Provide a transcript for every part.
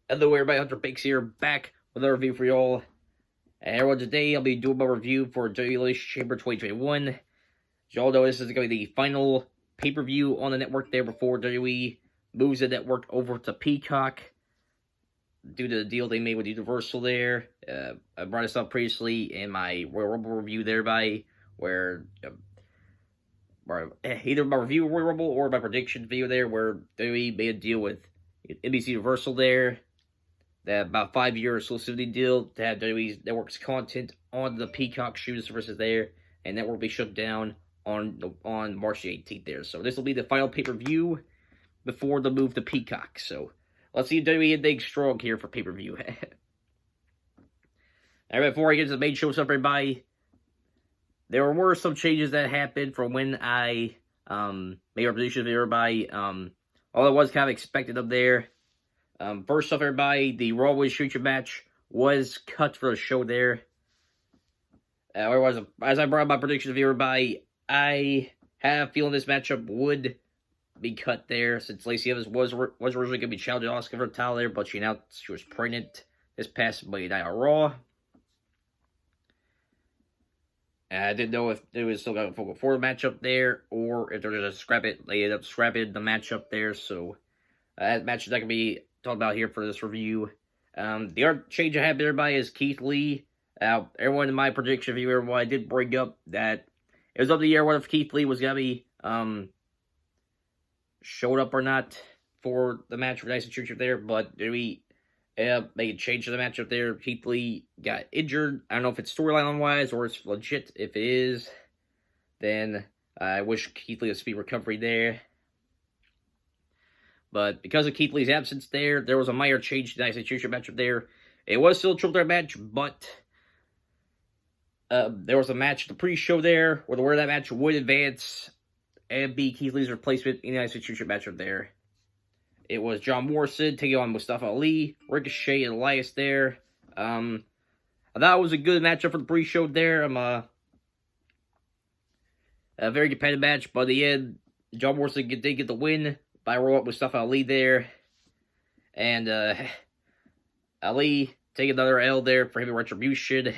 Hello everybody, Hunter Bakes here, back with another review for y'all. And everyone, today I'll be doing my review for WWE Elimination Chamber 2021. As y'all know, this is going to be the final pay-per-view on the network there before WWE moves the network over to Peacock due to the deal they made with Universal there. I brought this up previously in my Royal Rumble review thereby, where either my review of Royal Rumble or my prediction video there, where WWE made a deal with NBC Universal there. That about 5-year exclusivity deal to have WWE Network's content on the Peacock streaming services there, and that will be shut down on March the 18th there. So this will be the final pay-per-view before the move to Peacock. So let's see if WWE hit things strong here for pay-per-view. Alright, before I get to the main show stuff, everybody, there were some changes that happened from when I made our prediction of everybody. All it was kind of expected up there. First off, everybody, the Raw Women's Championship match was cut for the show there. Otherwise, as I brought up my predictions of everybody, I have a feeling this matchup would be cut there, since Lacey Evans was originally going to be challenging Asuka for the title there, but she announced she was pregnant this past Monday Night Raw. I didn't know if they was still going to focus for the matchup there, or if they're going to scrap it. They ended up scrapping the matchup there, so that match is not going to be talked about here for this review. The other change I have there, everybody, is Keith Lee. Everyone in my prediction review, everyone, I did bring up that it was up to the air what if Keith Lee was going to be showed up or not for the match for Nice and Championship there, but we made a change to the matchup there. Keith Lee got injured. I don't know if it's storyline-wise or it's legit. If it is, then I wish Keith Lee a speedy recovery there. But because of Keith Lee's absence there was a minor change to the Nice and Championship matchup there. It was still a triple threat match, but there was a match, the pre-show there, where that match would advance and be Keith Lee's replacement in the Nice and Championship matchup there. It was John Morrison taking on Mustafa Ali, Ricochet, and Elias there. I thought it was a good matchup for the pre-show there. A very competitive match, but in the end, John Morrison did get the win by roll up Mustafa Ali there. And Ali take another L there for him in Retribution.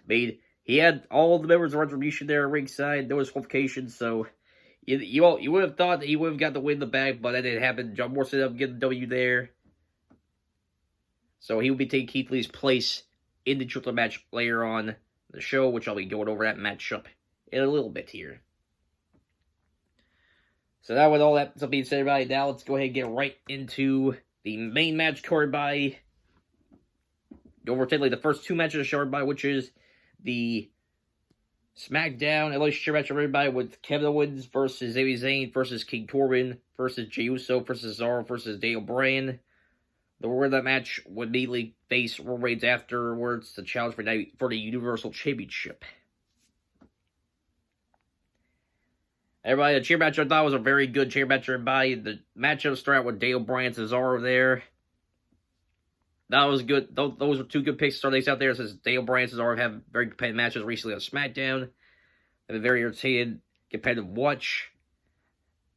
He had all the members of Retribution there at ringside, no disqualification, so you would have thought that he would have got the win in the bag, but that didn't happen. John Morrison ended up getting the W there. So he will be taking Keith Lee's place in the triple match later on the show, which I'll be going over that matchup in a little bit here. So now with all that being said, everybody, now let's go ahead and get right into the main match carded by, over the first two matches of the show, everybody, which is the SmackDown Elimination Chamber match, everybody, with Kevin Owens versus Sami Zayn versus King Corbin versus Jey Uso versus Cesaro versus Daniel Bryan. The winner of that match would immediately face Roman Reigns afterwards to challenge for the Universal Championship. Everybody, the chair match I thought was a very good chair match, everybody. The matchup started out with Daniel Bryan and Cesaro there. That was good. Those were two good picks to start these out there, since Daniel Bryan and Cesaro have very competitive matches recently on SmackDown. And a very entertaining, competitive watch.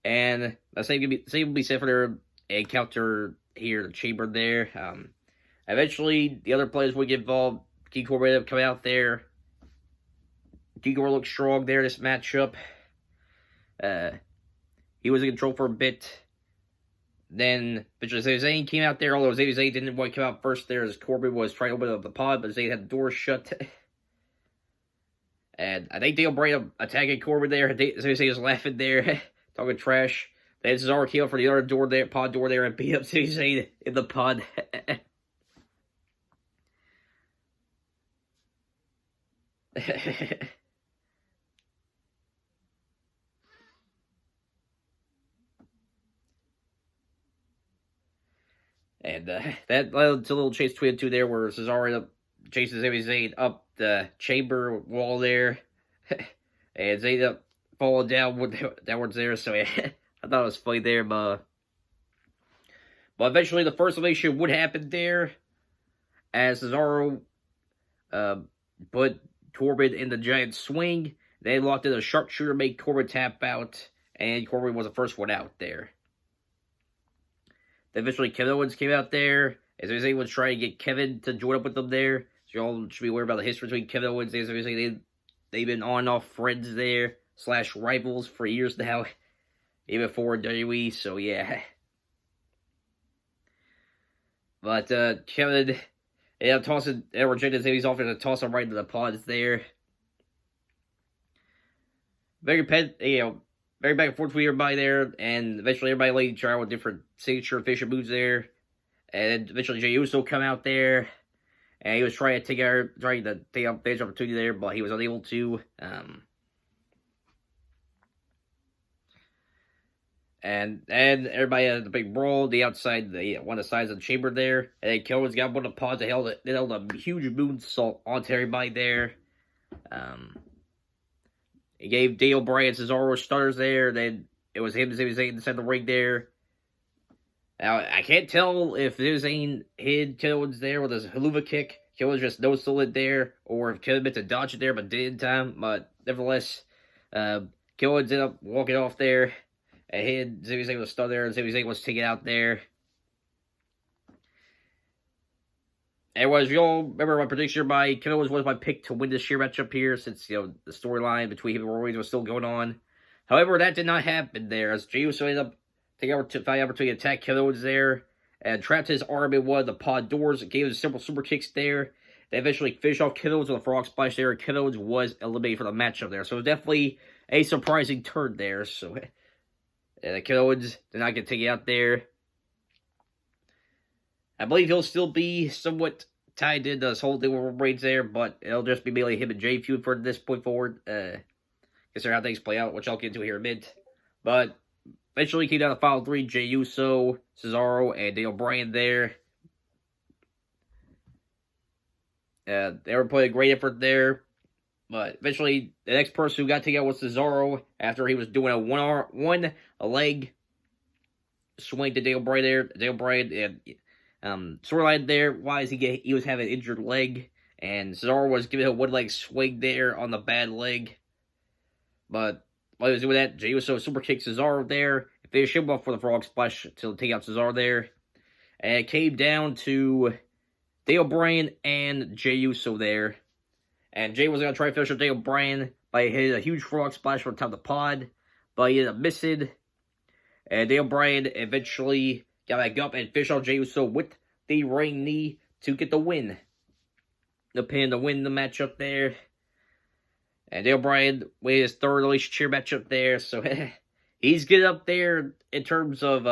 And the same will be said for their encounter here in the Chamber there. Eventually, the other players would get involved. King Corbin ended up coming out there. King Corbin looked strong there in this matchup. He was in control for a bit. Then eventually Sami Zayn came out there, although Sami Zayn didn't want to come out first there, as Corbin was trying to open up the pod, but Zayn had the door shut. And I think Daniel Bryan attacking Corbin there. Sami Zayn was laughing there, talking trash. Then Cesaro came out for the other door there, pod door there, and beat up Sami Zayn in the pod. And that led to a little chase between the two there, where Cesaro ended up chasing Sami Zayn up the chamber wall there. And Zayn ended up falling downwards there, so yeah, I thought it was funny there, but eventually the first elimination would happen there, as Cesaro put Corbin in the giant swing. They locked in a sharpshooter, made Corbin tap out, and Corbin was the first one out there. Then eventually Kevin Owens came out there, As Sami Zayn was trying to get Kevin to join up with them there. So y'all should be aware about the history between Kevin Owens and Sami Zayn. They've been on and off friends there, / rivals for years now. Even before WWE, so yeah. But Kevin, yeah, tossing Edward Jennings, he's offering to toss him right into the pods there. Very back and forth with everybody there, and eventually everybody laid each other with different signature finishing moves there. And eventually Jey Uso come out there, and he was trying to take out the opportunity there, but he was unable to. And everybody had the big brawl, the outside, one of the sides of the chamber there. And then Killers got one of the pods that held a huge moonsault onto everybody there. He gave Daniel Bryan Cesaro stutters there. Then it was him inside the ring there. Now, I can't tell if Zayn hit Killers there with his haluva kick. Killers just no-sold it there. Or if Killers meant to dodge it there, but didn't in time. But nevertheless, Killers ended up walking off there. And Sami Zayn was stunned there, and Sami Zayn was taken out there. Anyways, you all remember my prediction by Kevin Owens was my pick to win this year matchup here, since the storyline between him and Rollins was still going on. However, that did not happen there, as Jey Uso ended up taking the opportunity to attack Kevin Owens there, and trapped his arm in one of the pod doors, and gave him several super kicks there. They eventually finished off Kevin Owens with a frog splash there, and Kevin Owens was eliminated for the matchup there. So it was definitely a surprising turn there. So Kevin Owens did not get taken out there. I believe he'll still be somewhat tied into this whole thing with Reigns there, but it'll just be mainly him and Jey feud for this point forward. Consider how things play out, which I'll get into here in a bit. But eventually came down to final 3, Jey Uso, Cesaro, and Daniel Bryan there. They were putting a great effort there. But eventually, the next person who got taken out was Cesaro after he was doing a one leg swing to Daniel Bryan there. Daniel Bryan storyline there wise, he was having an injured leg, and Cesaro was giving a one leg swing there on the bad leg. But while he was doing that, Jey Uso super kicked Cesaro there, and finished him off for the frog splash to take out Cesaro there. And it came down to Daniel Bryan and Jey Uso there. And Jey was going to try to finish with Daniel Bryan by hitting a huge frog splash from the top of the pod, but he ended up missing. And Daniel Bryan eventually got back up and finished off Jey Uso with the ring knee to get the win. The pin to win the matchup there. And Daniel Bryan with his third relationship matchup there, so he's good up there in terms of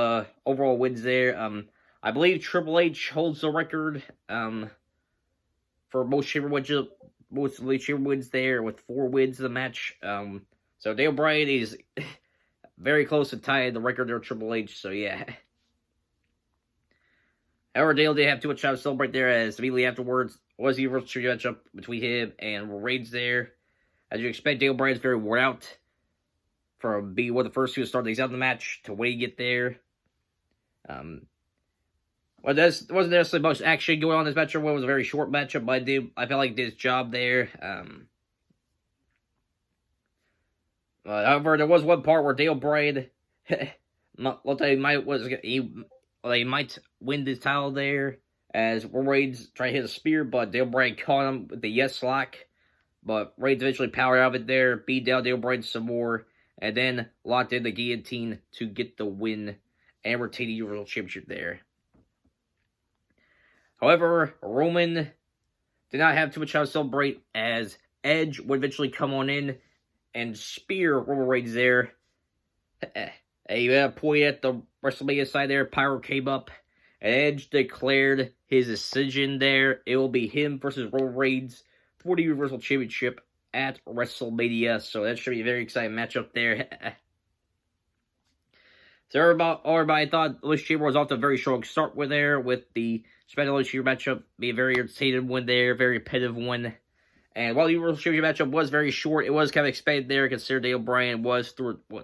overall wins there. I believe Triple H holds the record for most chamber wins there with 4 wins in the match. So Daniel Bryan is very close to tying the record there with Triple H, so yeah. However, Daniel didn't have too much time to celebrate there, as immediately afterwards was the Universal Championship matchup between him and Reigns there. As you expect, Daniel Bryan's very worn out from being one of the first 2 to start things out in the match to wait to get there. Well, there wasn't necessarily much action going on in this matchup. It was a very short matchup, but I felt like he did his job there. However, there was one part where Daniel Bryan looked like he might win this title there, as Reigns tried to hit a spear, but Daniel Bryan caught him with the yes lock. But Reigns eventually powered out of it there, beat down Daniel Bryan some more, and then locked in the guillotine to get the win and retain the Universal Championship there. However, Roman did not have too much time to celebrate, as Edge would eventually come on in and spear Roman Reigns there. A point at the WrestleMania side there, Pyro came up, and Edge declared his decision there. It will be him versus Roman Reigns for the Universal Championship at WrestleMania, so that should be a very exciting matchup there. So everybody thought Elimination Chamber was off to a very strong start with the Elimination Chamber matchup being a very entertaining one there, very repetitive one. And while the Universal Championship matchup was very short, it was kind of expanded there, considering Daniel Bryan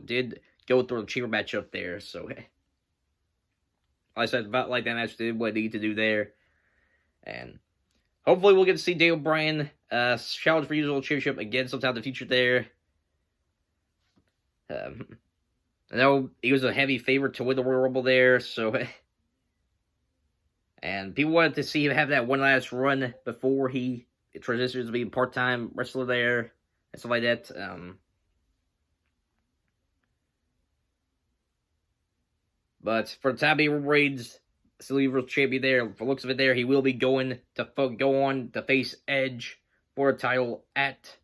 did go through the Chamber matchup there. So, like I said, about like that match did what it needed to do there. And hopefully we'll get to see Daniel Bryan challenge for Universal Championship again sometime in the future there. I know he was a heavy favorite to win the Royal Rumble there, so And people wanted to see him have that one last run before he transitions to being part-time wrestler there and stuff like that. But for the time being, Reigns still Universal Champion there. For the looks of it there, he will be going to go on to face Edge for a title at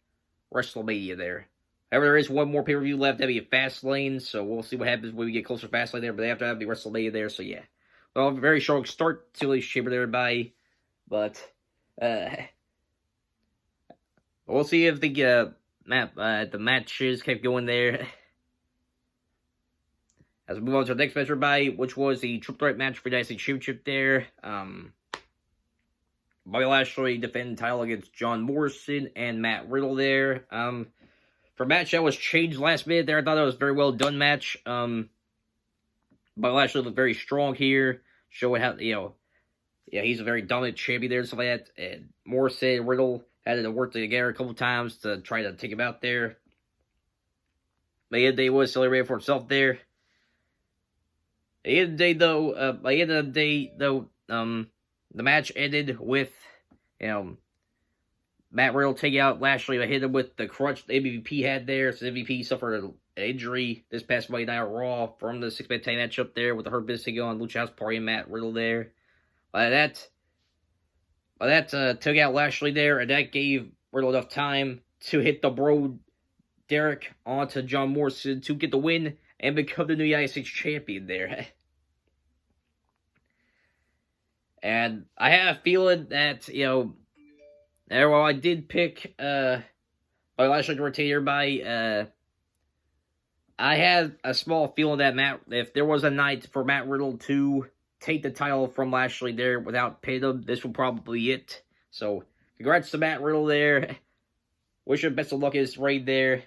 WrestleMania there. However, there is one more pay-per-view left. That'll be a Fastlane, so we'll see what happens when we get closer to Fastlane there. But after that, it'll be WrestleMania there, so yeah. Well, very strong start to Elimination Chamber there, everybody. But we'll see if the matches kept going there. As we move on to our next match, everybody, which was the Triple Threat match for the United States Championship there. Bobby Lashley defending the title against John Morrison and Matt Riddle there. For a match that was changed last minute there, I thought that was a very well done match. Bobby Lashley looked very strong here, showing how, he's a very dominant champion there and stuff like that. And Morrison and Riddle had to work together a couple times to try to take him out there. But the end of the day was celebrating for himself there. At the end of the day, though, the match ended with, Matt Riddle taking out Lashley. Hit him with the crutch the MVP had there. So MVP suffered an injury this past Monday Night Raw from the 6-man tag matchup there with the Hurt Business on Lucha House Party and Matt Riddle there. That took out Lashley there, and that gave Riddle enough time to hit the Bro Derek onto John Morrison to get the win and become the new United States Champion there. And I have a feeling that, while I did pick Bobby Lashley to retain everybody, I had a small feeling that if there was a night for Matt Riddle to take the title from Lashley there without pinning him, this will probably be it. So, congrats to Matt Riddle there. Wish him best of luck in his reign there.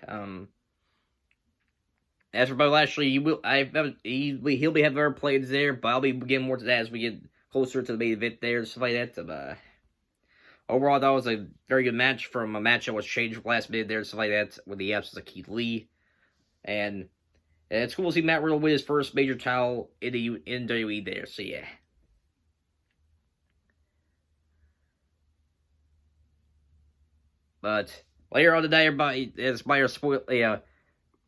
As for Bobby Lashley, he'll be having other plans there, but I'll be getting more to that as we get closer to the main event there and stuff like that. Overall, that was a very good match from a match that was changed last minute there and stuff like that with the absence of Keith Lee. And it's cool to see Matt Riddle win his first major title in WWE there, so yeah. But later on today, everybody, as my spoil,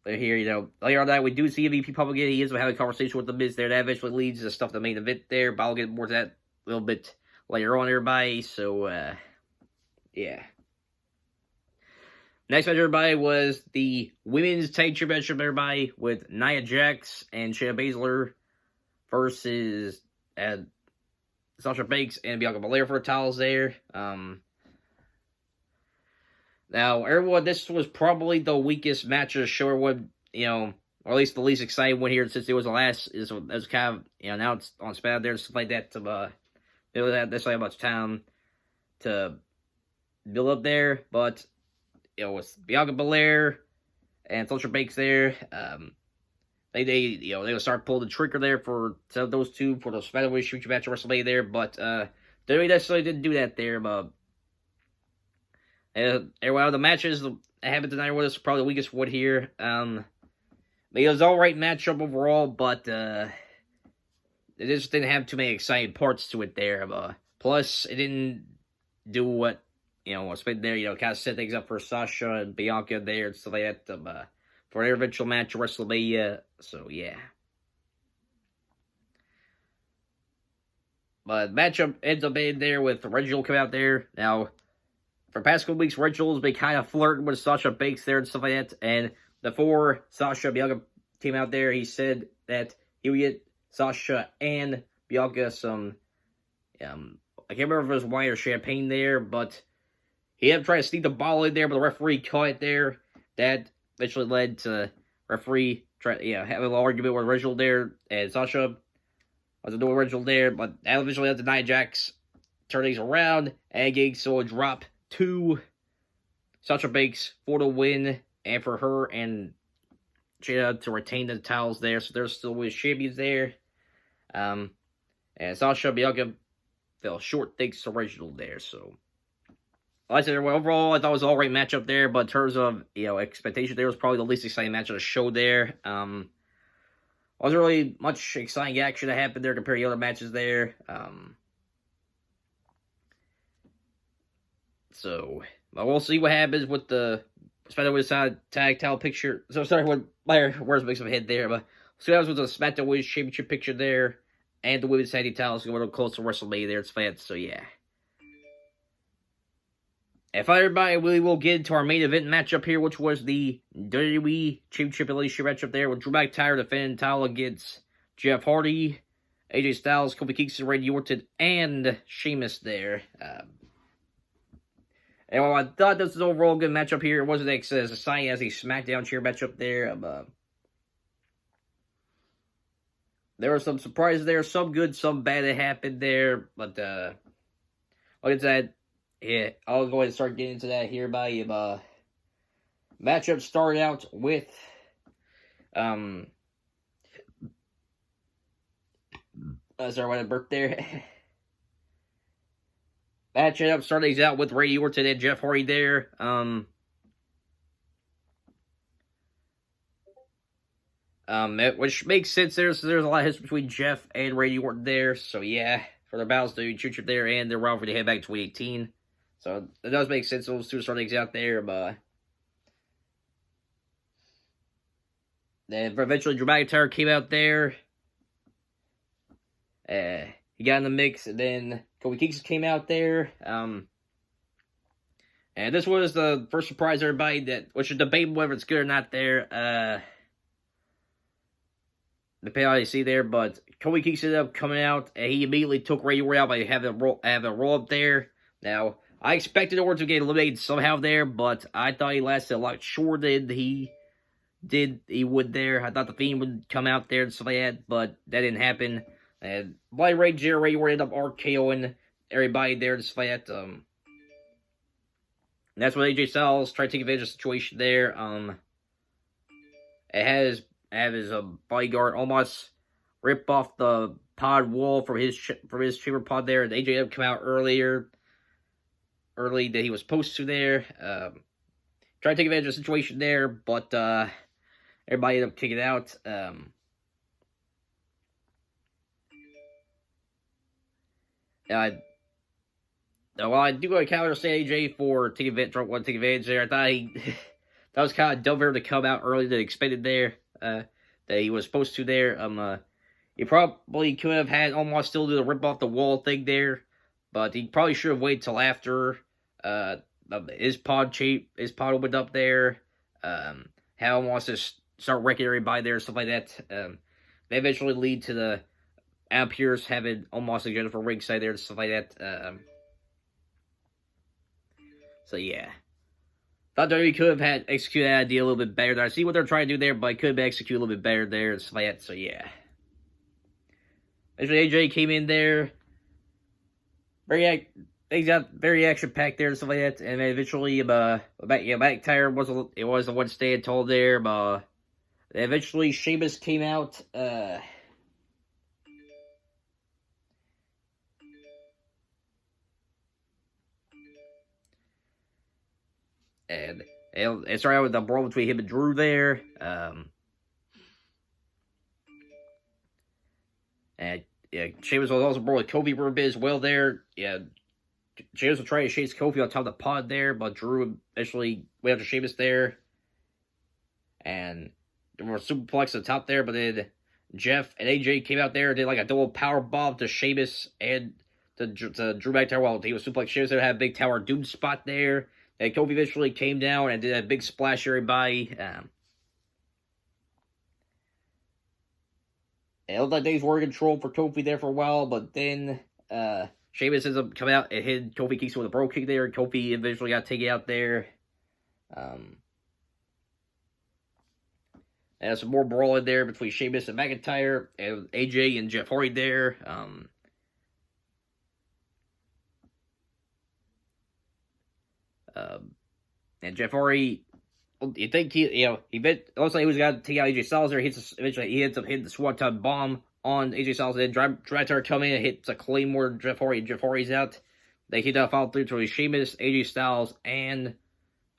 here, later on that we do see MVP pop again. He is having a conversation with the Miz there. That eventually leads to stuff the main event there, but I'll get more to that a little bit later on, everybody. So, yeah. Next match, everybody, was the Women's Tag Championship, everybody, with Nia Jax and Shayna Baszler versus Sasha Banks and Bianca Belair for the titles there. Now, everyone, this was probably the weakest match of the show. Everyone, or at least the least exciting one here, since it was the last. It was kind of, now it's on SmackDown there and stuff like that. They don't have necessarily much time to build up there, but with Bianca Belair and Sasha Banks there, they will start pulling the trigger there for those two for the SmackDown Shoot match at WrestleMania there, but they necessarily didn't do that there. Well, the matches that happened tonight was probably the weakest one here. It was all right matchup overall, but it just didn't have too many exciting parts to it there. Plus, it didn't do what what's been there. Kind of set things up for Sasha and Bianca there and stuff like that for their eventual match at WrestleMania. So yeah. But matchup ends up being there with Reginald coming out there now. For the past couple weeks, Reginald's been kind of flirting with Sasha Banks there and stuff like that. And before Sasha and Bianca came out there, he said that he would get Sasha and Bianca some, I can't remember if it was wine or champagne there, but he had tried to sneak the ball in there, but the referee caught it there. That eventually led to referee having an argument with Reginald there, and Sasha was doing Reginald there, but that eventually led to Nia Jax turning things around and getting a drop to Sasha Banks for the win, and for her and Shayna to retain the titles there, so they're still with champions there. And Sasha Bianca fell short thanks to Reginald there, so like I said, overall, I thought it was an alright matchup there, but in terms of, expectation, there was probably the least exciting match of the show there. Wasn't really much exciting action that happened there compared to the other matches there. So we'll see what happens with the SmackDown side tag title picture. So sorry, what my words makes my head there, but see what happens with the SmackDown Women's Championship picture there, and the Women's Tag Team titles going a little close to WrestleMania there. It's fans, so yeah. And finally, everybody, we will get into our main event matchup here, which was the WWE Championship Elimination matchup there with Drew McIntyre defending the title against Jeff Hardy, AJ Styles, Kofi Kingston, Randy Orton, and Sheamus there. And while I thought this was an overall good matchup here, it wasn't as exciting as a SmackDown chair matchup there. There were some surprises there, some good, some bad that happened there. But like I said, yeah, I'll go ahead and start getting into that here by matchup started out with sorry, what I burped there. Matchup starting out with Randy Orton and Jeff Hardy there. Which makes sense there. So there's a lot of history between Jeff and Randy Orton there. So yeah, for their battles to Championship there and their rivalry to head back to 2018. So it does make sense. Those two starting out there, but then eventually Drew McIntyre came out there. He got in the mix, and then Kofi Kingston came out there. And this was the first surprise everybody that, which is debatable whether it's good or not there. Depending on how you see there, but Kofi Kingston ended up coming out, and he immediately took Randy Orton out by having a roll up there. Now, I expected Orton to get eliminated somehow there, but I thought he lasted a lot shorter than he would there. I thought the Fiend would come out there and stuff like that, but that didn't happen. And by Randy Orton ended up RKOing everybody there and stuff like that. And that's when AJ Styles tried to take advantage of the situation there. It has his bodyguard almost rip off the pod wall from his chamber pod there, and AJ ended up come out early that he was supposed to there. Try to take advantage of the situation there, but everybody ended up kicking it out. Well, I do kind of understand AJ for taking advantage there. I thought that was kind of dumb for him to come out early than expected there. That he was supposed to there. He probably could have had almost still do the rip off the wall thing there, but he probably should have waited till after his pod opened up there. How almost just start wrecking everybody there, stuff like that. They eventually lead to the Adam Pearce having almost a Jennifer ringside there, stuff like that. So yeah. Thought WWE could have had executed that idea a little bit better there. I see what they're trying to do there, but it could have been executed a little bit better there and stuff like that. So yeah. Eventually AJ came in there. Things got very action packed there and stuff like that. And then eventually McIntyre was the one staying tall there, but eventually Sheamus came out. And it started out with the brawl between him and Drew there. And yeah, Sheamus was also brawl with Kofi for a bit as well there. Yeah, Sheamus was trying to chase Kofi on top of the pod there, but Drew eventually went after Sheamus there. And there was a superplex at the top there, but then Jeff and AJ came out there and did like a double power bomb to Sheamus and to Drew McIntyre while he was suplex Sheamus there, had a big Tower Doom spot there. And Kofi eventually came down and did a big splash everybody. It looked like things were in control for Kofi there for a while, but then Sheamus ends up coming out and hit Kofi Kingston with a bro kick there, and Kofi eventually got taken out there. And some more brawling there between Sheamus and McIntyre, and AJ and Jeff Hardy there. And Jeff Hardy, you think it looks like he was going to take out AJ Styles there. Eventually he ends up hitting the Swanton bomb on AJ Styles, and then Drew McIntyre come in and hits a Claymore to Jeff Hardy, and Jeff Hardy's out. They keep that follow through to Sheamus, AJ Styles, and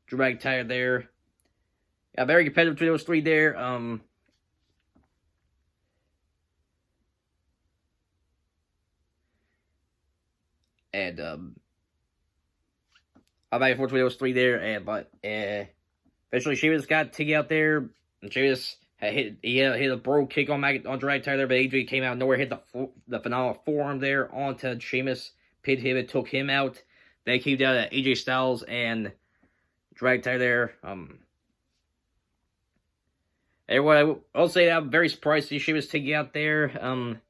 Drew McIntyre there. Yeah, very competitive between those three there. back and forth between those three there, and but eventually Sheamus got taken out there, and Sheamus hit a bro kick on Drag Tyler, but AJ came out of nowhere, hit the phenomenal forearm there onto Sheamus, pinned him and took him out. Then came down to AJ Styles and Drag Tyler there. Everyone, I'll say that I'm very surprised to see Sheamus taking out there.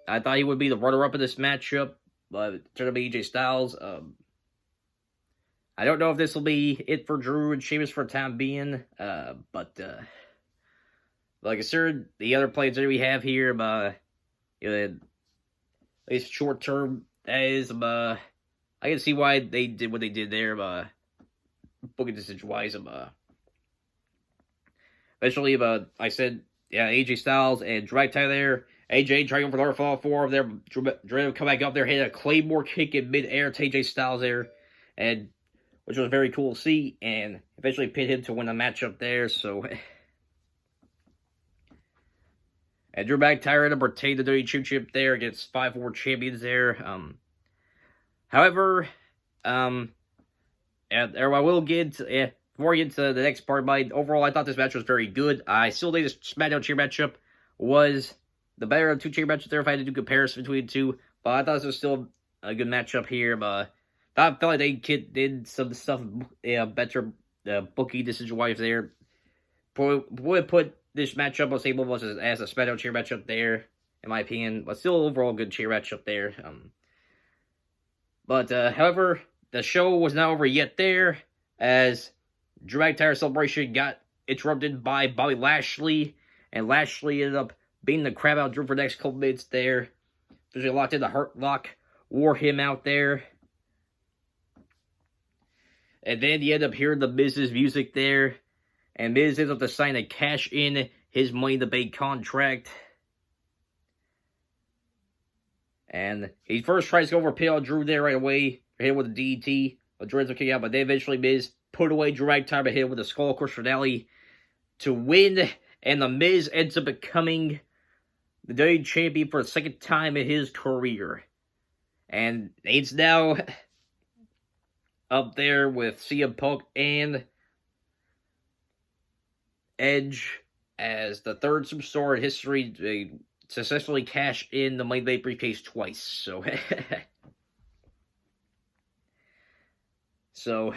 I thought he would be the runner-up of this matchup, but it turned out to be AJ Styles. I don't know if this will be it for Drew and Sheamus for the time being, but like I said, the other players that we have here, at least short-term, is I can see why they did what they did there, booking decision-wise, eventually, I said, yeah, AJ Styles and Drag Tyler there. AJ trying for the fall forward there. Drew come back up there, hit a Claymore kick in midair to AJ Styles there, and which was very cool to see, and eventually pinned him to win the matchup there. So, and Drew McIntyre to retain the WWE Championship there against 5-4 champions there. However, and I will get to, before I get to the next part, overall, I thought this match was very good. I still think this SmackDown Chair matchup was the better of two chair matches there if I had to do comparison between the two. But I thought this was still a good matchup here. But I felt like they did some stuff better booking decision-wise there. Would put this matchup on the same level as a SmackDown chair matchup there, in my opinion. But still overall good chair matchup there. However, the show was not over yet there, as Drew McIntyre celebration got interrupted by Bobby Lashley, and Lashley ended up beating the crap out of Drew for the next couple minutes there. Especially locked in the Hurt Lock, wore him out there. And then you end up hearing the Miz's music there, and Miz ends up deciding to cash in his Money in the Bank contract. And he first tries to go over pin on Drew there right away, hit him with a DDT, but Drew ends up kicking out, but then eventually Miz put away Drew McIntyre, but hit him with a Skull Crush finale to win, and the Miz ends up becoming the WWE Champion for the second time in his career. And he's now up there with CM Punk and Edge as the third superstar in history to successfully cash in the Money in the Bank briefcase twice. So,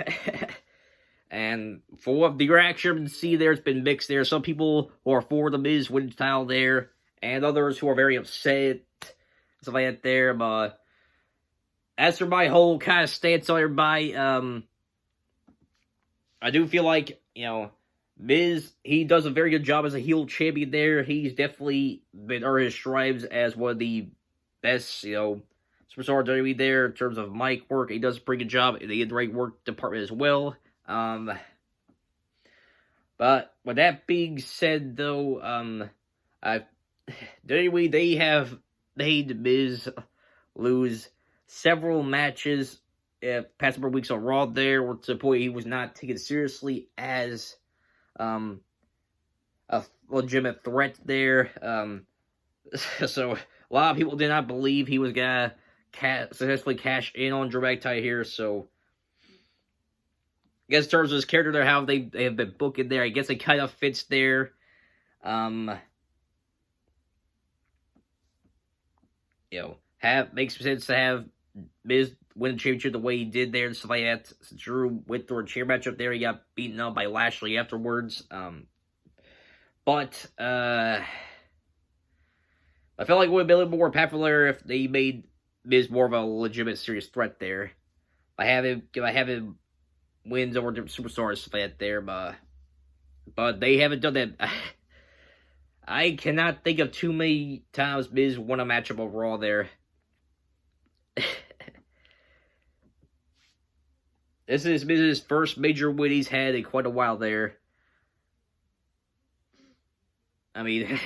and for what the reaction see there, it's been mixed there. Some people who are for the Miz winning title there, and others who are very upset, stuff like that there. But as for my whole kind of stance on everybody, I do feel like, Miz, he does a very good job as a heel champion there. He's definitely been earning his stripes as one of the best, superstar WWE there in terms of mic work. He does a pretty good job in the in-ring work department as well. But with that being said, though, WWE, they have made Miz lose several matches past several weeks on Raw there, to the point he was not taken seriously as a legitimate threat there. So a lot of people did not believe he was gonna successfully cash in on Drew McIntyre here. So I guess in terms of his character there, how they have been booking there, I guess it kind of fits there. Makes sense to have Miz win the championship the way he did there and stuff like that. Since Drew went through a chair matchup there, he got beaten up by Lashley afterwards. But I felt like it would have been a little more popular if they made Miz more of a legitimate, serious threat there. By having wins over different superstars, stuff like that there, but they haven't done that. I cannot think of too many times Miz won a matchup overall there. This is Miz's first major win he's had in quite a while there. I mean,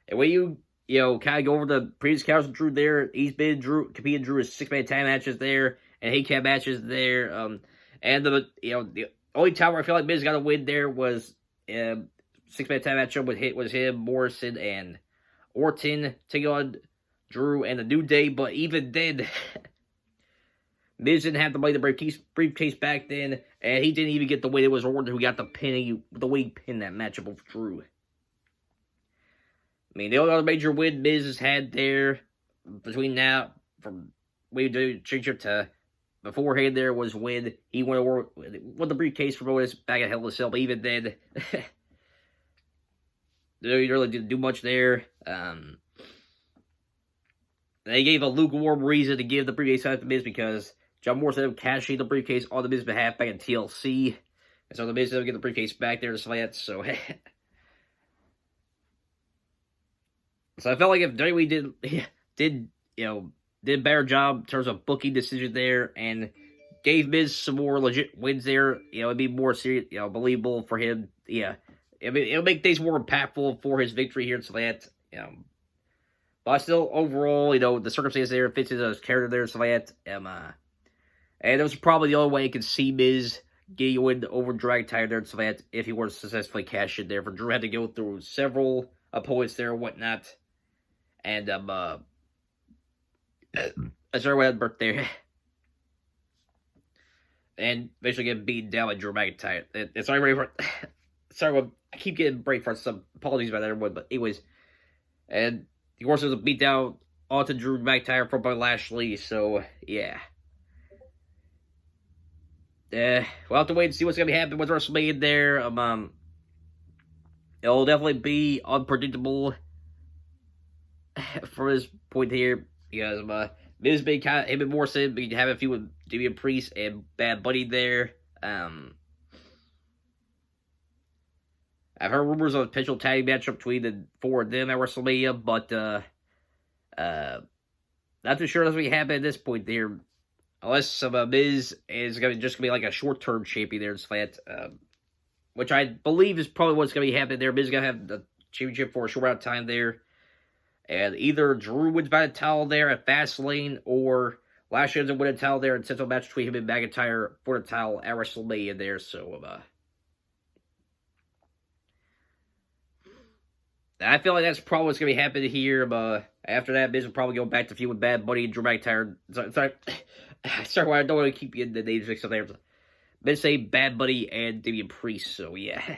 and when you kind of go over the previous counts of Drew there, he's been competing Drew in 6-man tag matches there, and handicap matches there. And the only time where I feel like Miz got a win there was 6-man tag matchup was him, Morrison, and Orton taking on Drew and the New Day. But even then, Miz didn't have to play the briefcase back then, and he didn't even get the way it was ordered. Who got the way he pinned that matchup with Drew. I mean, the only other major win Miz has had there between now, from we do championship to beforehand, there was when he won the briefcase for Otis back at Hell in a Cell. But even then, they really didn't do much there. They gave a lukewarm reason to give the briefcase to the Miz because John Morrison ended up cashing the briefcase on the Miz's behalf back in TLC. And so the Miz didn't get the briefcase back there to Slant. So, so I felt like if WWE did a better job in terms of booking decision there and gave Miz some more legit wins there, it'd be more serious, believable for him. Yeah. It'll make things more impactful for his victory here in Slant. But still, overall, the circumstances there fits into his character there in Slant. And it was probably the only way he could see Miz getting a win over Drag Tiger there in Slant if he were to successfully cash in there. For Drew had to go through several opponents there and whatnot. And, sorry, what had birth there. And eventually getting beaten down by Drew McIntyre. Sorry, I keep getting break for some apologies about that, everyone. But anyways, and of course, it was a beatdown onto Drew McIntyre from Bobby Lashley. So yeah, we'll have to wait and see what's gonna be happening with WrestleMania there. It'll definitely be unpredictable from this point here because Miz being him and Morrison been having a few with Damian Priest and Bad Bunny there. I've heard rumors of a potential tag matchup between the four of them at WrestleMania, but not too sure that's what happened at this point there. Unless Miz is just gonna be like a short-term champion there in Slant, which I believe is probably what's gonna be happening there. Miz is gonna have the championship for a short amount of time there, and either Drew wins by the title there at Fastlane, or Lashley ends up winning the title there and sets a match between him and McIntyre for the title at WrestleMania there. So I feel like that's probably what's going to be happening here. After that, Miz will probably go back to feud with Bad Bunny and Drew McIntyre. Sorry, I don't want to keep you in the names mixed up there. Miz say Bad Bunny and Damian Priest, so yeah.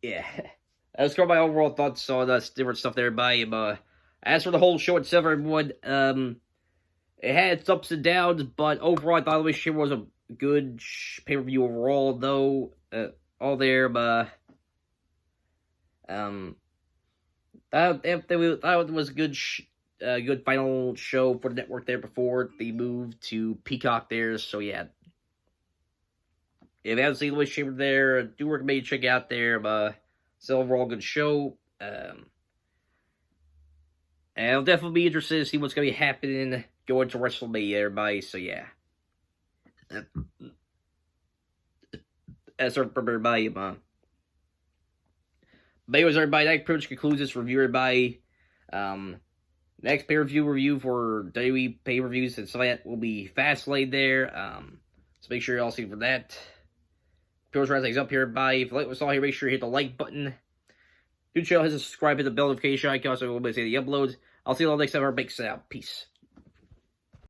Yeah. Let's go my overall thoughts on different stuff there, everybody. As for the whole show itself, everyone, it had its ups and downs, but overall, I thought the Elimination Chamber was a good pay-per-view overall, though. All there, but it was a good final show for the network there before they moved to Peacock there. So yeah, if you haven't seen the Elimination Chamber there, do recommend you check out there. But still, overall good show. And I'll definitely be interested to see what's going to be happening going to WrestleMania, everybody. So yeah. That's for everybody, But anyways, everybody, that pretty much concludes this review, everybody. Next pay-per-view review for WWE pay-per-views and Slant will be Fastlane there. So make sure you all see for that. Pillars Wrestling's up here, everybody. If you like what's all here, make sure you hit the like button. Do the channel, hit the subscribe, hit the bell notification icon so you won't miss any uploads. I'll see you all next time. Our big out. Peace.